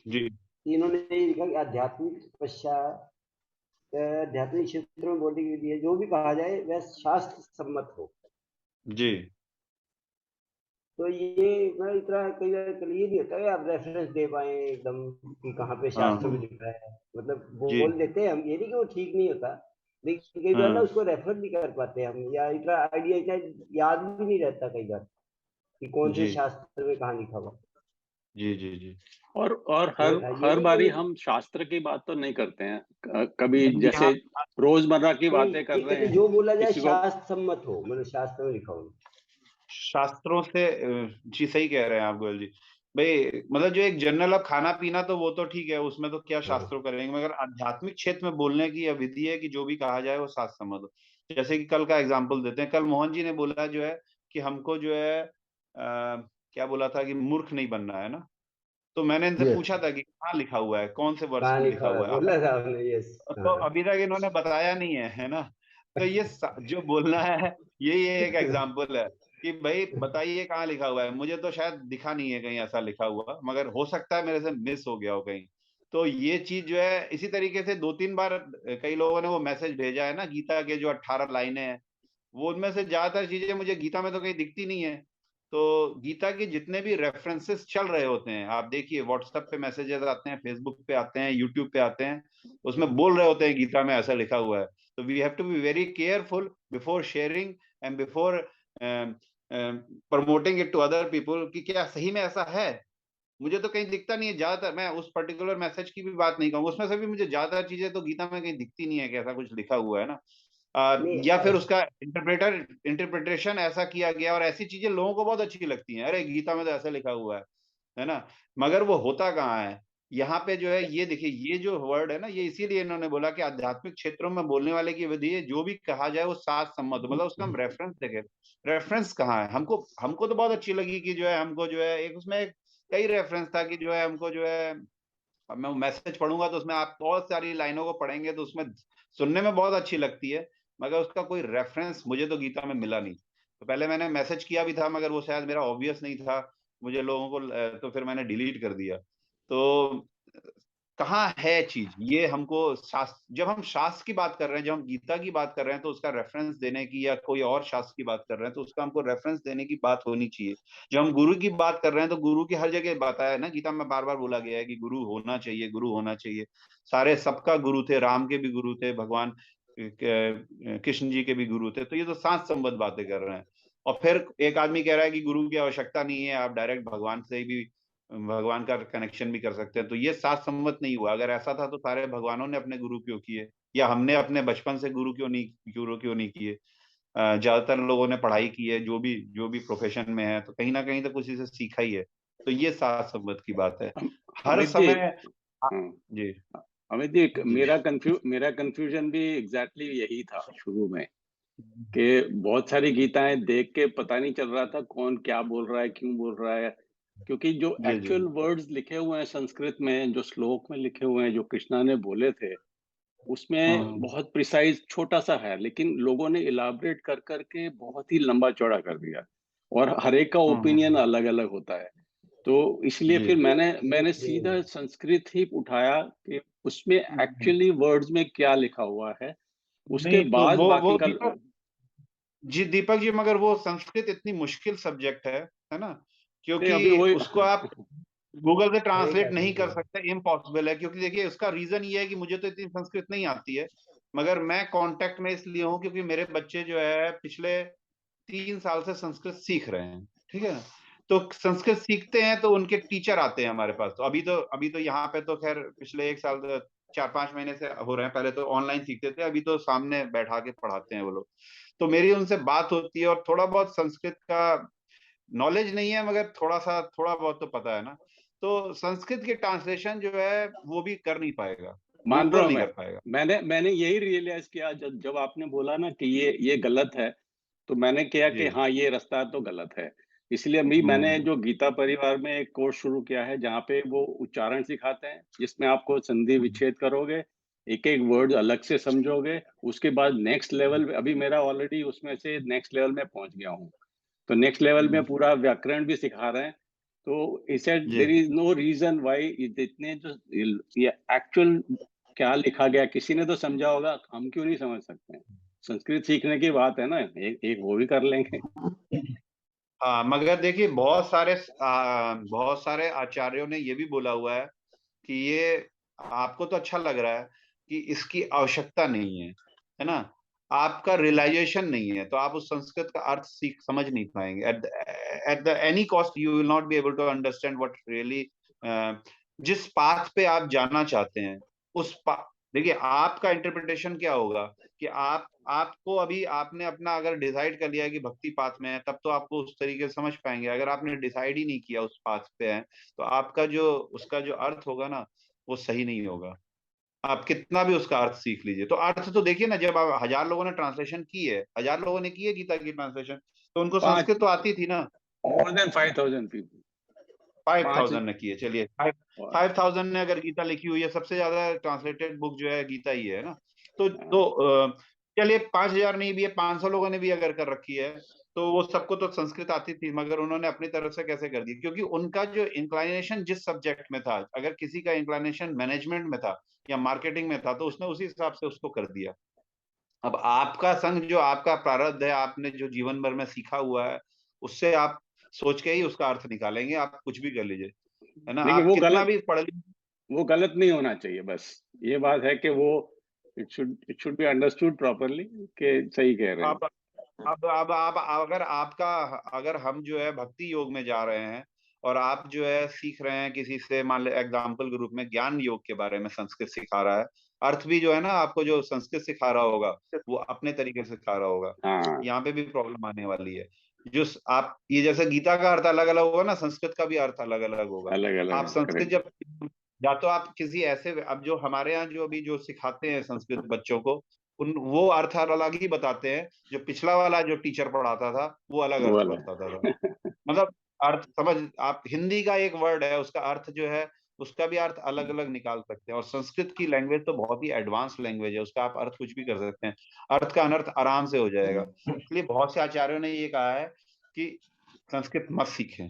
जी इन्होंने ये लिखा कि आध्यात्मिक तपस्या, आध्यात्मिक क्षेत्र में बोलने के लिए जो भी कहा जाए वह शास्त्र सम्मत हो। जी तो ये मैं इतना कई बार ये नहीं होता है आप रेफरेंस दे पाए एकदम कि कहाँ पे शास्त्र में हाँ लिखा है, मतलब जी बोल देते हैं हम, ये नहीं कि वो ठीक नहीं होता, लेकिन कई बार ना हाँ उसको रेफर नहीं कर पाते हम, या इतना आइडिया इतना याद भी नहीं रहता कई बार कि कौन से जी शास्त्र में कहाँ लिखा हुआ। जी जी जी और तो हर ये हर नहीं बारी कि हम शास्त्र की बात तो नहीं करते हैं। कभी नहीं जैसे यहाँ रोजमर्रा की नहीं, बातें कर ये रहे कहते हैं, जो बोला जाए किसी को शास्त्र सम्मत हो, मतलब शास्त्र में लिखा हो। शास्त्रों से जी सही कह रहे हैं आप गोयल जी। भाई मतलब जो एक जनरल अब खाना पीना तो वो तो ठीक है, उसमें तो क्या हाँ, शास्त्रों करेंगे, मगर आध्यात्मिक क्षेत्र में बोलने की यह विधि है कि जो भी कहा जाए वो शास्त्र सम्मत हो। जैसे कि कल का एग्जाम्पल देते हैं, कल मोहन जी ने बोला जो है कि हमको जो है क्या बोला था कि मूर्ख नहीं बनना है ना। तो मैंने इनसे यस, पूछा था कि कहाँ लिखा हुआ है, कौन से वर्ष कहाँ में लिखा लिखा हुआ है हुआ है। बोला था आपने, यस। तो अभी तक इन्होंने बताया नहीं है ना। तो ये जो बोलना है ये एक एग्जाम्पल है कि भाई बताइए कहाँ लिखा हुआ है। मुझे तो शायद दिखा नहीं है कहीं ऐसा लिखा हुआ, मगर हो सकता है मेरे से मिस हो गया हो कहीं। तो ये चीज जो है इसी तरीके से 2-3 बार कई लोगों ने वो मैसेज भेजा है ना, गीता के जो 18 लाइनें हैं, वो उनमें से ज्यादातर चीजें मुझे गीता में तो कहीं दिखती नहीं है। तो गीता के जितने भी रेफरेंसेस चल रहे होते हैं, आप देखिए व्हाट्सएप पे मैसेजेस आते हैं, फेसबुक पे आते हैं, यूट्यूब पे आते हैं, उसमें बोल रहे होते हैं गीता में ऐसा लिखा हुआ है। तो we have to be very careful before sharing and before promoting it to other people कि क्या सही में ऐसा है। मुझे तो कहीं दिखता नहीं है ज्यादातर, मैं उस पर्टिकुलर मैसेज की भी बात नहीं कहूंगा, उसमें से भी मुझे ज्यादातर चीजें तो गीता में कहीं दिखती नहीं है कि ऐसा कुछ लिखा हुआ है ना। नहीं या फिर उसका इंटरप्रिटेशन ऐसा किया गया और ऐसी चीजें लोगों को बहुत अच्छी लगती हैं, अरे गीता में तो ऐसा लिखा हुआ है ना। मगर वो होता कहाँ है। यहाँ पे जो है ये देखिए, ये जो वर्ड है ना, ये इसीलिए इन्होंने बोला कि आध्यात्मिक क्षेत्रों में बोलने वाले की विधि है जो भी कहा जाए वो शास्त्र सम्मत हो। मतलब उसका हम रेफरेंस देखें, रेफरेंस कहाँ है। हमको हमको तो बहुत अच्छी लगी कि जो है हमको जो है एक उसमें कई रेफरेंस था कि जो है हमको जो है, अब मैं मैसेज पढ़ूंगा तो उसमें आप बहुत सारी लाइनों को पढ़ेंगे तो उसमें सुनने में बहुत अच्छी लगती है, मगर उसका कोई रेफरेंस मुझे तो गीता में मिला नहीं। तो पहले मैंने मैसेज किया भी था मगर वो शायद मेरा ऑब्वियस नहीं था मुझे लोगों को, तो फिर मैंने डिलीट कर दिया। तो कहाँ है चीज ये हमको शास्त्र, जब हम शास्त्र की बात कर रहे हैं, जब हम गीता की बात कर रहे हैं तो उसका रेफरेंस देने की, या कोई और शास्त्र की बात कर रहे हैं तो उसका हमको रेफरेंस देने की बात होनी चाहिए। जब हम गुरु की बात कर रहे हैं तो गुरु की हर जगह बताया है ना, गीता में बार बार बोला गया है कि गुरु होना चाहिए, गुरु होना चाहिए। सारे सबका गुरु थे, राम के भी गुरु थे, भगवान कृष्ण जी के भी गुरु थे। तो ये तो शास्त्र संबद्ध बातें कर रहे हैं। और फिर एक आदमी कह रहा है कि गुरु की आवश्यकता नहीं है, आप डायरेक्ट भगवान से ही भी, भगवान का कनेक्शन भी कर सकते हैं। तो ये शास्त्र सम्मत नहीं हुआ। अगर ऐसा था तो सारे भगवानों ने अपने गुरु क्यों किए, या हमने अपने बचपन से गुरु क्यों नहीं किए। ज्यादातर लोगों ने पढ़ाई की है, जो भी प्रोफेशन में है तो कहीं ना कहीं तो किसी से सीखा ही है। तो ये शास्त्र सम्मत की बात है हर अमित जी। समय। हाँ, जी अमित जी, जी मेरा कंफ्यूजन भी एग्जैक्टली यही था शुरू में, कि बहुत सारी गीताएं देख के पता नहीं चल रहा था कौन क्या बोल रहा है, क्यों बोल रहा है। क्योंकि जो जी जी एक्चुअल वर्ड्स लिखे हुए हैं संस्कृत में, जो श्लोक में लिखे हुए हैं, जो कृष्णा ने बोले थे, उसमें हाँ बहुत प्रिसाइज छोटा सा है, लेकिन लोगों ने इलाबरेट कर करके बहुत ही लंबा चौड़ा कर दिया, और हर एक का ओपिनियन हाँ अलग अलग होता है। तो इसलिए जी फिर मैंने ये मैंने सीधा ये- संस्कृत ही उठाया कि उसमें हम्म। एक्चुअली वर्ड्स में क्या लिखा हुआ है, उसके नहीं तो बाद बाकी वो का। दीपक जी, दीपक जी, मगर वो संस्कृत इतनी मुश्किल सब्जेक्ट है ना, नहीं, क्योंकि अभी वही। उसको आप गूगल से सही ट्रांसलेट बात है नहीं कर ये। सकते, इम्पॉसिबल है। क्योंकि देखिए उसका रीजन ये है कि मुझे तो इतनी संस्कृत नहीं आती है, मगर मैं कांटेक्ट में इसलिए हूँ क्योंकि मेरे बच्चे जो है पिछले 3 साल से संस्कृत सीख रहे हैं, ठीक है। तो संस्कृत सीखते हैं तो उनके टीचर आते हैं हमारे पास। तो अभी तो यहाँ पे तो खैर पिछले 1 साल 4-5 महीने से हो रहे हैं, पहले तो ऑनलाइन सीखते थे, अभी तो सामने बैठा के पढ़ाते हैं वो लोग। तो मेरी उनसे बात होती है और थोड़ा बहुत संस्कृत का नॉलेज नहीं है मगर थोड़ा बहुत तो पता है ना। तो संस्कृत की ट्रांसलेशन जो है वो भी कर नहीं पाएगा, मान रहा बिल्कुल हूं नहीं मैं। कर पाएगा। मैंने यही रियलाइज किया जब जब आपने बोला ना कि ये गलत है, तो मैंने किया कि जी हाँ, ये रास्ता तो गलत है। इसलिए अभी मैंने हम्म जो गीता परिवार में एक कोर्स शुरू किया है, जहाँ पे वो उच्चारण सिखाते हैं, जिसमें आपको संधि विच्छेद करोगे, एक एक वर्ड अलग से समझोगे, उसके बाद नेक्स्ट लेवल, अभी मेरा ऑलरेडी उसमें से नेक्स्ट लेवल में पहुंच गया हूँ। तो नेक्स्ट लेवल में हम्म पूरा व्याकरण भी सिखा रहे हैं, तो इसे जी। There is no reason why इतने जो ये एक्चुअल क्या लिखा गया किसी ने तो समझा होगा, हम क्यों नहीं समझ सकते हैं? संस्कृत सीखने की बात है ना, एक वो भी कर लेंगे। हाँ, मगर देखिए बहुत सारे आचार्यों ने ये भी बोला हुआ है कि ये आपको तो अच्छा लग रहा है कि इसकी आवश्यकता नहीं है ना? आपका रियलाइजेशन नहीं है, तो आप उस संस्कृत का अर्थ समझ नहीं पाएंगे। At the any cost you will not be able to understand what really, जिस पाथ पे आप जाना चाहते हैं देखिए आपका इंटरप्रिटेशन क्या होगा कि आपको अभी आपने अपना अगर डिसाइड कर लिया है कि भक्ति पाथ में है, तब तो आपको उस तरीके से समझ पाएंगे। अगर आपने डिसाइड ही नहीं किया उस पाथ पे है, तो आपका उसका जो अर्थ होगा ना, वो सही नहीं होगा। आप कितना भी उसका अर्थ सीख लीजिए, तो अर्थ तो देखिए ना, जब आप 1000 लोगों ने ट्रांसलेशन की है, 1000 लोगों ने की है गीता की ट्रांसलेशन, तो उनको पांच संस्कृत तो आती थी ना। मोर देन 5000 पीपल, 5000 5 ने की है, चलिए 5000 ने अगर गीता लिखी हुई है, सबसे ज्यादा ट्रांसलेटेड बुक जो है गीता ही है ना। तो चलिए 5000 नहीं भी है, 500 लोगों ने भी अगर कर रखी है, तो वो सबको तो संस्कृत आती थी, मगर उन्होंने अपनी तरफ से कैसे कर दी? क्योंकि उनका जो इंक्लाइनेशन जिस सब्जेक्ट में था, अगर किसी का इंक्लाइनेशन मैनेजमेंट में था या मार्केटिंग में था, तो उसने उसी हिसाब से उसको कर दिया। अब आपका संग जो आपका प्रारब्ध है, आपने जो जीवन भर में सीखा हुआ है, उससे आप सोच के ही उसका अर्थ निकालेंगे। आप कुछ भी कर लीजिए, है ना? देखिए आप कितना भी पढ़ लीजिए, वो गलत नहीं होना चाहिए, बस ये बात है कि वो it should be understood properly, कि सही कह रहे हैं। आप अब अगर हम जो है भक्ति योग में जा रहे हैं और आप जो है सीख रहे हैं किसी से, मान लो एग्जाम्पल के रूप में ज्ञान योग के बारे में संस्कृत सिखा रहा है, अर्थ भी जो है ना आपको जो संस्कृत सिखा रहा होगा, वो अपने तरीके से सिखा रहा होगा। हाँ, यहाँ पे भी प्रॉब्लम आने वाली है। आप ये जैसे गीता का अर्थ अलग अलग होगा ना, संस्कृत का भी अर्थ अलग अलग होगा। अलग आप अलग, संस्कृत करेक्ट। जब या तो आप किसी ऐसे, अब जो हमारे यहाँ जो अभी जो सिखाते हैं संस्कृत बच्चों को, वो अर्थ अलग ही बताते हैं। जो पिछला वाला जो टीचर पढ़ाता था, वो अलग वो अर्थ अलग। बताता था। मतलब अर्थ समझ, आप हिंदी का एक वर्ड है, उसका अर्थ जो है, उसका भी अर्थ अलग अलग निकाल सकते हैं। और संस्कृत की लैंग्वेज तो बहुत ही एडवांस लैंग्वेज है, उसका आप अर्थ कुछ भी कर सकते हैं, अर्थ का अनर्थ आराम से हो जाएगा। इसलिए बहुत से आचार्यों ने ये कहा है कि संस्कृत मत सीखें।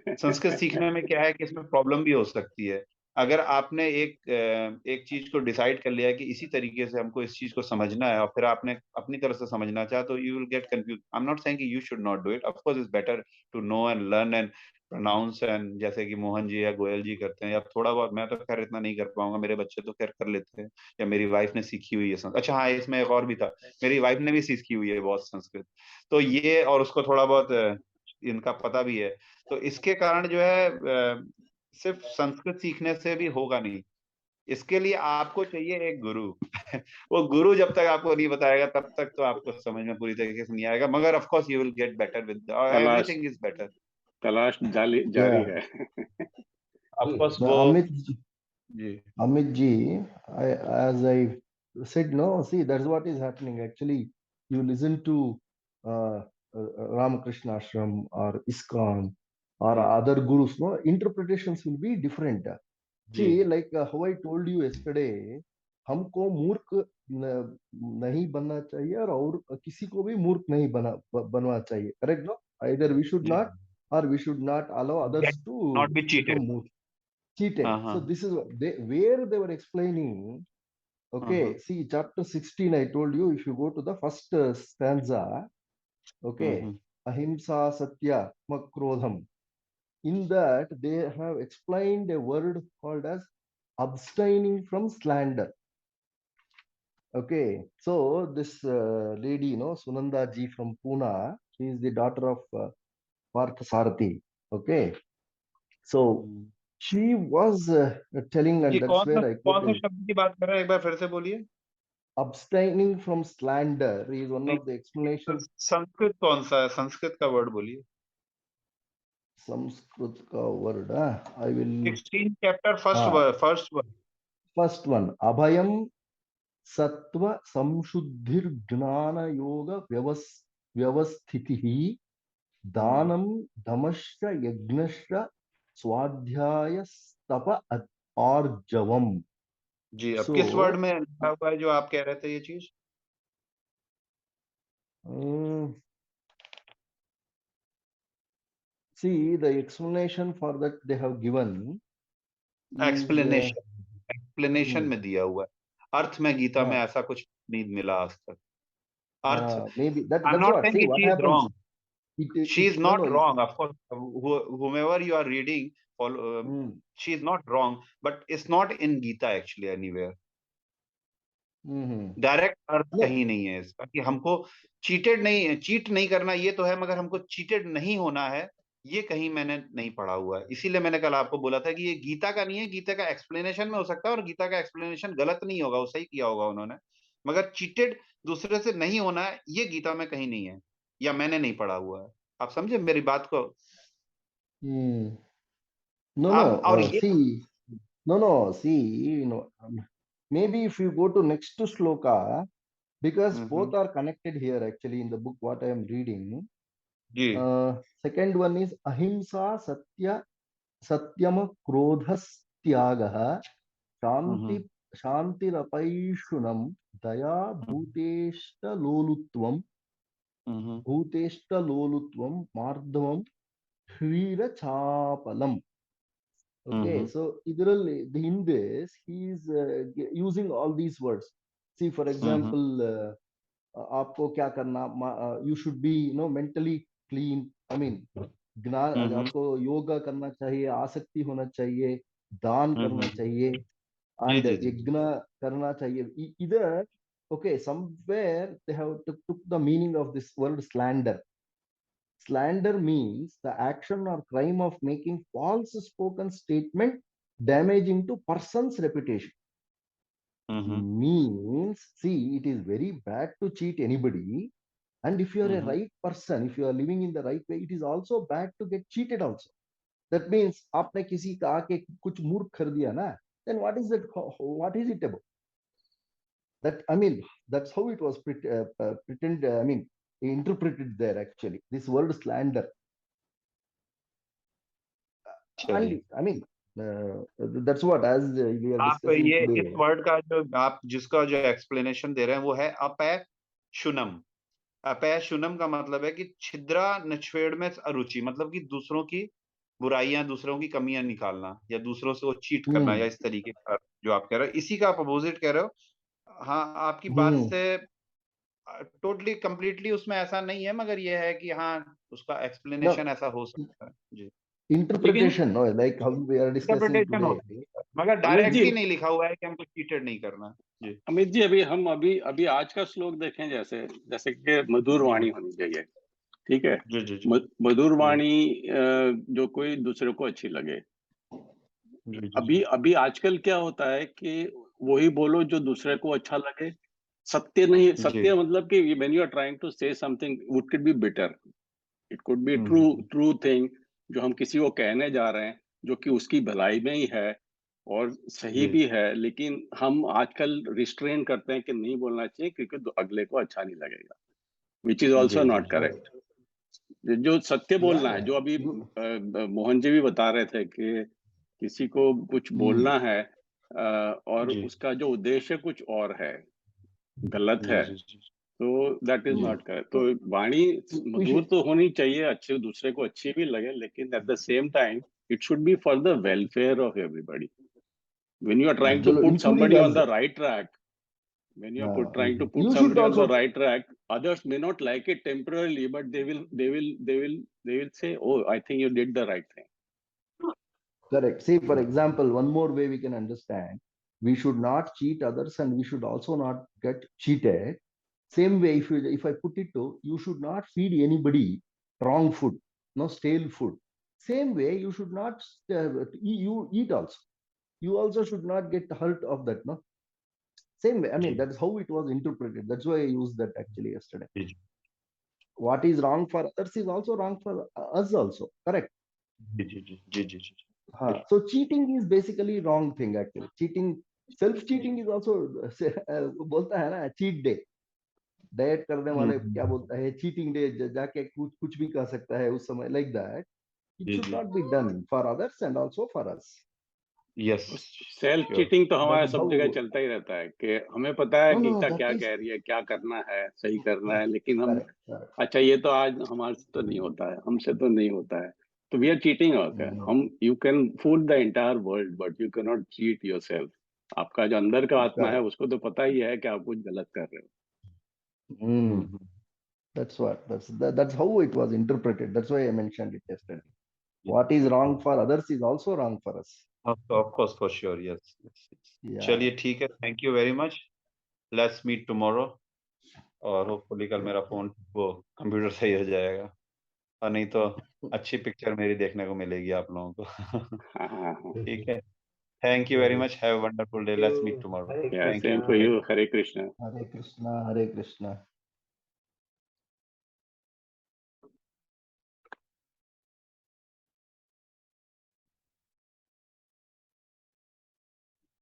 संस्कृत सीखने में क्या है कि इसमें प्रॉब्लम भी हो सकती है। अगर आपने एक चीज को डिसाइड कर लिया है कि इसी तरीके से हमको इस चीज को समझना है, और फिर आपने अपनी तरफ से समझना चाहा, तो you will get confuse. I am not saying कि you should not do it, of course it's better to know and learn and pronounce, and जैसे कि मोहन जी या गोयल जी करते हैं, या थोड़ा बहुत, मैं तो खैर इतना नहीं कर पाऊंगा, मेरे बच्चे तो खैर कर लेते हैं, या मेरी वाइफ ने सीखी हुई है अच्छा हाँ, इसमें एक और भी था, मेरी वाइफ ने भी सीखी हुई है बहुत संस्कृत, तो ये, और उसको थोड़ा बहुत इनका पता भी है। तो इसके कारण जो है सिर्फ संस्कृत सीखने से भी होगा नहीं, इसके लिए आपको चाहिए एक गुरु। वो गुरु जब तक आपको नहीं बताएगा, तब तक तो आपको समझ में पूरी तरीके से नहीं आएगा, मगर of course you will get better with, तलाश एवरीथिंग इज बेटर। तलाश जारी Yeah, है। ऑफ कोर्स the वो जी Amit ji, as I said, no, see, that's what is happening. Actually, you listen to Ramakrishna Ashram or ISKCON or ji other gurus, no, interpretations will be different. Ji See, like how I told you yesterday, हमको मूर्ख नहीं बनना चाहिए और किसी को भी मूर्ख नहीं बनना चाहिए, correct, no? Either we should जी, not or we should not allow others to not be become cheated. मूर्ख. Cheated. हाँ हाँ So this is what where they were explaining. हाँ Okay, हाँ see chapter 16. I told you if you go to the first stanza. Okay, ahimsa satya makrodham. In that they have explained a word called as abstaining from slander. Okay, so this lady, you know, Sunanda ji from Pune, she is the daughter of Partha Sarathi. Okay, so she was telling, ये and that's where I कौन से quoted. शब्द की बात कर रहे हैं, एक बार फिर से बोलिए। Abstaining from slander is one नहीं, of the explanations. संस्कृत कौन सा है? संस्कृत का वर्ड बोलिए। Sanskrit ka word. I will. 16 chapter first word. First one. Abhayam sattva samshuddhir jnana yoga vyavasthitihi danam dhamasya yagnasya swadhyaya stapa arjavam. जी, अब किस word So, में लिखा हुआ है जो आप कह रहे थे ये चीज? see the explanation for that they have given is explanation में दिया हुआ है, अर्थ में गीता में ऐसा कुछ नहीं मिला आज तक। अर्थ maybe that's I'm not what saying see what she is happens wrong. She is not no, wrong, of course. Whomever you are reading, she is not wrong, but it's not in Gita actually anywhere. Direct अर्थ कहीं नहीं है इसका कि हमको cheat नहीं करना, ये तो है, मगर हमको चीटेड नहीं होना है, ये कहीं मैंने नहीं पढ़ा हुआ है। इसीलिए मैंने कल आपको बोला था कि ये गीता का नहीं है, गीता का एक्सप्लेनेशन में हो सकता है, और गीता का एक्सप्लेनेशन गलत नहीं होगा, वो सही किया होगा उन्होंने, मगर चीटेड दूसरे से नहीं होना है, ये गीता में कहीं नहीं है, या मैंने नहीं पढ़ा हुआ है। आप समझे मेरी बात को? maybe if you go to next shloka, because both are connected here actually in the book what I am reading. Second one is ahimsa satyam krodhas tyagah shantirapayishunam daya bhuteshta lolutvam mardhavam hvira chapalam. Okay, so in this he is using all these words. See, for example, आपको क्या करना, you should be mentally clean. I mean, ज्ञान, आपको योगा करना चाहिए, आसक्ति होना चाहिए, दान करना चाहिए, and यज्ञ करना चाहिए. Either, okay, somewhere they have took the meaning of this word slander. Slander means the action or crime of making false spoken statement damaging to person's reputation. Means, see, it is very bad to cheat anybody, and if you are a right person, if you are living in the right way, it is also bad to get cheated also. That means आपने किसी का आके कुछ मूर्ख कर दिया ना, then what is it about? That, I mean, that's how it was interpreted there actually, this word slander. And I mean, that's what, as we are discussing ये today. इस वर्ड का जो आप जिसका जो एक्सप्लेनेशन दे रहे हैं वो है अपैशुनम। अपैशुनम का मतलब है कि छिद्रा निछेड़ में अरुचि, मतलब कि दूसरों की बुराइयां, दूसरों की कमियां निकालना, या दूसरों से वो चीट करना, या इस तरीके का जो आप कह रहे हो, इसी का आप अपोजिट कह रहे हो। हाँ, आपकी बात से टोटली कंप्लीटली उसमें ऐसा नहीं है, मगर ये है कि हाँ, उसका एक्सप्लेनेशन ऐसा हो सकता है जी। Interpretation, no, like how we are discussing today. मगर डायरेक्टली नहीं लिखा हुआ है कि हमको चीटेड नहीं करना जी। अमित जी, अभी आज का श्लोक देखें, जैसे कि मधुर वाणी होनी चाहिए, ठीक है? मधुर वाणी जो कोई दूसरे को अच्छी लगे। अभी आजकल क्या होता है कि वही बोलो जो दूसरे को अच्छा लगे, सत्य नहीं। सत्य मतलब कि when you are trying to say something, it could be bitter, it could be true thing जो हम किसी को कहने जा रहे हैं, जो कि उसकी भलाई में ही है और सही भी है, लेकिन हम आजकल रिस्ट्रेन करते हैं कि नहीं बोलना चाहिए क्योंकि अगले को अच्छा नहीं लगेगा, which is also not correct. जो सत्य बोलना है, जो अभी मोहन जी भी बता रहे थे कि किसी को कुछ बोलना है और उसका जो उद्देश्य कुछ और है, गलत है, तो दैट इज नॉट करेक्ट। तो वाणी मधुर तो होनी चाहिए, अच्छे दूसरे को अच्छी भी लगे, लेकिन at the same time it should be for the welfare of everybody. When you are trying to put somebody on the right track, when you are trying to put somebody on the right track, others may not like it temporarily, but they will say, oh, I think you did the right thing. Correct. See, for example, one more way we can understand, we should not cheat others and we should also not get cheated. Same way, if I put it to, you should not feed anybody wrong food, no stale food. Same way, you should not you eat also. You also should not get hurt of that, no? Same way, I mean, that's how it was interpreted. That's why I used that actually yesterday. What is wrong for others is also wrong for us also, correct? So cheating is basically wrong thing actually. Cheating, self-cheating is also बोलता है ना cheat day. Diet करने वाले क्या बोलता है cheating day, जाके कुछ भी कर सकता है उस समय, like that. It should not be done for others and also for us. Yes. Self cheating तो हमारा सब जगह चलता ही रहता है कि हमें पता है गीता क्या कह रही है, क्या करना है, सही करना है, लेकिन हम अच्छा ये तो आज हमारे से तो नहीं होता है, हमसे तो नहीं होता है, तो we are cheating out hmm, हम you can fool the entire world but you cannot cheat चीट योरसेल्फ। आपका जो अंदर का आत्मा है correct. उसको तो पता ही है कि आप कुछ गलत कर रहे हो। Mm, that's what that's how it was interpreted. That's why I mentioned it yesterday. What is wrong for others is also wrong for us. Of course, for sure, yes. Yeah. चलिए ठीक है, thank you very much, let's meet tomorrow, और hopefully कल मेरा phone वो computer सही हो जाएगा, और नहीं तो अच्छी पिक्चर मेरी देखने को मिलेगी आप लोगों को। हाँ, ठीक है, thank you very much, have a wonderful day, let's meet tomorrow. Hare yeah, thank same you. for you. Hare Krishna. Hare Krishna, Hare Krishna.